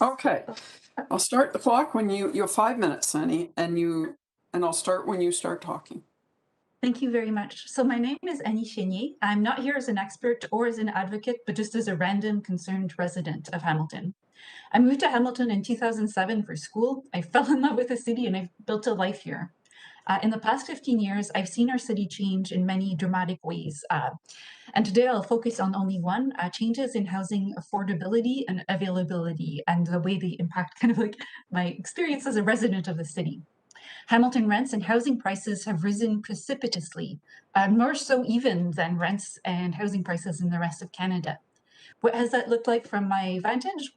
Okay, I'll start the clock when you have 5 minutes, Sunny, and I'll start when you start talking. Thank you very much. So my name is Chenier. I'm not here as an expert or as an advocate, but just as a random concerned resident of Hamilton. I moved to Hamilton in 2007 for school. I fell in love with the city and I've built a life here. In the past 15 years, I've seen our city change in many dramatic ways. And today I'll focus on only one, changes in housing affordability and availability and the way they impact kind of like my experience as a resident of the city. Hamilton rents and housing prices have risen precipitously, more so even than rents and housing prices in the rest of Canada. What has that looked like from my vantage?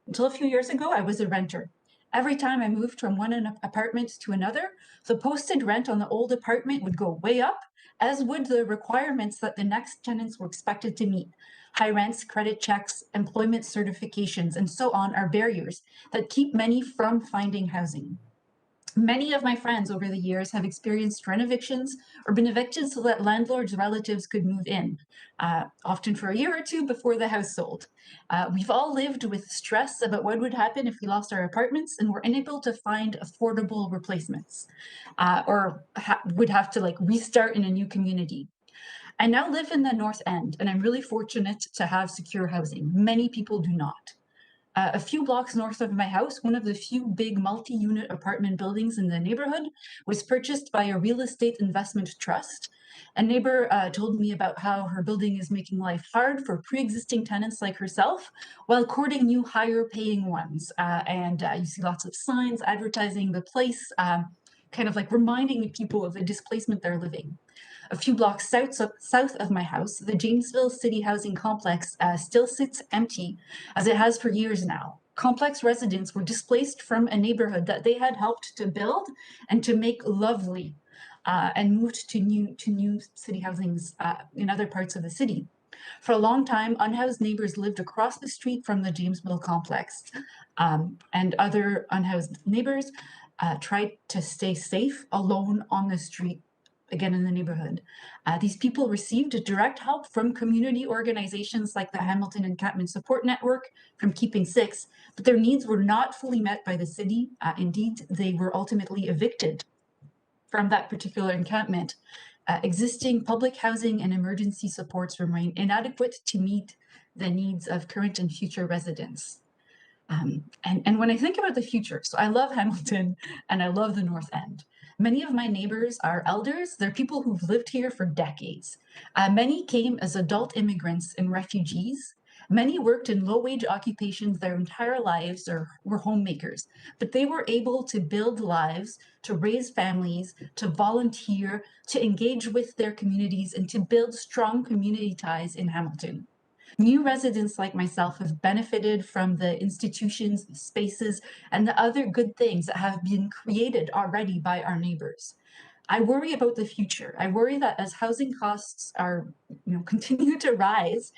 Until a few years ago, I was a renter. Every time I moved from one apartment to another, the posted rent on the old apartment would go way up, as would the requirements that the next tenants were expected to meet. High rents, credit checks, employment certifications, and so on are barriers that keep many from finding housing. Many of my friends over the years have experienced rent evictions or been evicted so that landlords' relatives could move in, often for a year or two before the house sold. We've all lived with stress about what would happen if we lost our apartments and were unable to find affordable replacements, would have to like restart in a new community. I now live in the North End, and I'm really fortunate to have secure housing. Many people do not. A few blocks north of my house, one of the few big multi-unit apartment buildings in the neighborhood was purchased by a real estate investment trust. A neighbor told me about how her building is making life hard for pre-existing tenants like herself while courting new higher paying ones. You see lots of signs advertising the place, kind of like reminding people of the displacement they're living. A few blocks south of my house, the Jamesville City Housing Complex still sits empty, as it has for years now. Complex residents were displaced from a neighborhood that they had helped to build and to make lovely, and moved to new city housings in other parts of the city. For a long time, unhoused neighbors lived across the street from the Jamesville complex, and other unhoused neighbors tried to stay safe alone on the street again in the neighborhood. These people received direct help from community organizations like the Hamilton Encampment Support Network from Keeping Six, but their needs were not fully met by the city. Indeed, they were ultimately evicted from that particular encampment. Existing public housing and emergency supports remain inadequate to meet the needs of current and future residents. And when I think about the future, so I love Hamilton and I love the North End. Many of my neighbors are elders. They're people who've lived here for decades. Many came as adult immigrants and refugees. Many worked in low-wage occupations their entire lives or were homemakers, but they were able to build lives, to raise families, to volunteer, to engage with their communities, and to build strong community ties in Hamilton. New residents like myself have benefited from the institutions, the spaces, and the other good things that have been created already by our neighbors. I worry about the future. I worry that as housing costs are, continue to rise,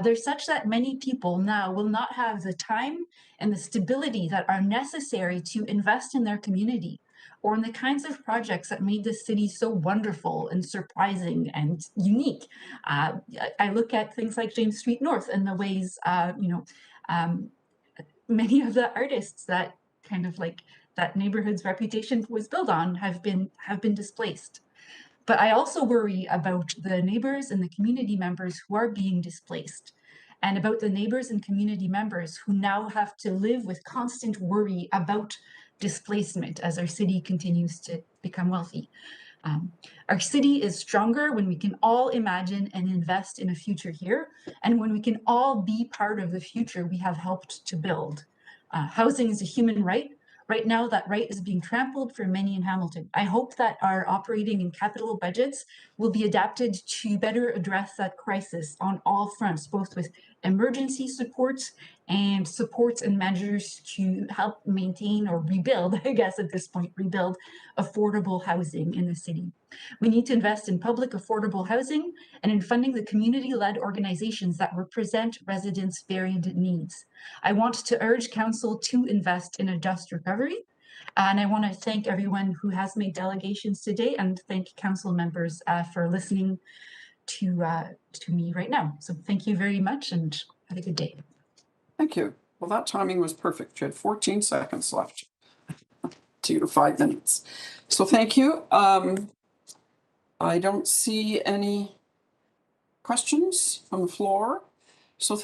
they're such that many people now will not have the time and the stability that are necessary to invest in their community or in the kinds of projects that made this city so wonderful and surprising and unique. I look at things like James Street North and the ways, um, many of the artists that kind of like that neighborhood's reputation was built on have been displaced. But I also worry about the neighbors and the community members who are being displaced, and about the neighbors and community members who now have to live with constant worry about displacement as our city continues to become wealthy. Um, our city is stronger when we can all imagine and invest in a future here, and when we can all be part of the future we have helped to build. Housing is a human right. Right now, that right is being trampled for many in Hamilton. I hope that our operating and capital budgets will be adapted to better address that crisis on all fronts, both with emergency supports and measures to help maintain or rebuild, I guess at this point, rebuild affordable housing in the city. We need to invest in public affordable housing and in funding the community-led organizations that represent residents' varied needs. I want to urge Council to invest in a just recovery. And I want to thank everyone who has made delegations today and thank Council members for listening to me right now. So thank you very much and have a good day. Thank you. Well, that timing was perfect. You had 14 seconds left to your 5 minutes. So thank you. I don't see any questions from the floor. So